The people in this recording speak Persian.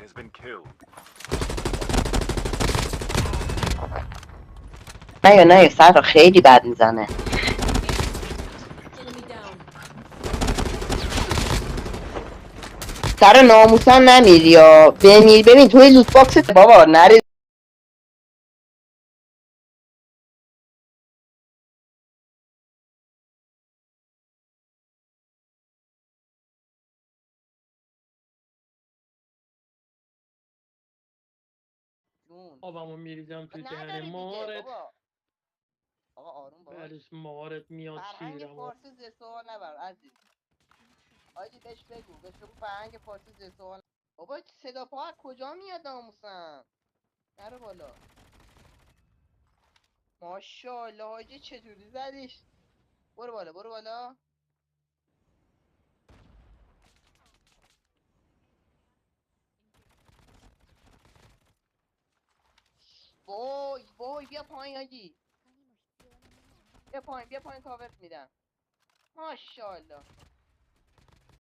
has been killed. نه سر رو خیلی بد میزنه. Enemy down. سر ناموسم نمیری یا بمیر. ببین توی لوت باکس بابا نری. جون آبمو میریزم تو دهن نداره دیگه مارت. بابا. آقا آروم باش. بعدش مارت میاد فرهنگ شیرمو. فارسی زیر سوال نبر عزیز. آجی بهش بگو فرهنگ فارسی زیر سوال. بابا صدا پا از کجا میاد ناموسم؟ نرو بالا. ماشاءالله حاجی چجوری زدیش؟ برو بالا برو بالا. وای وای بیا پایین حاجی. بیا پایین کاورت میدم. ماشاءالله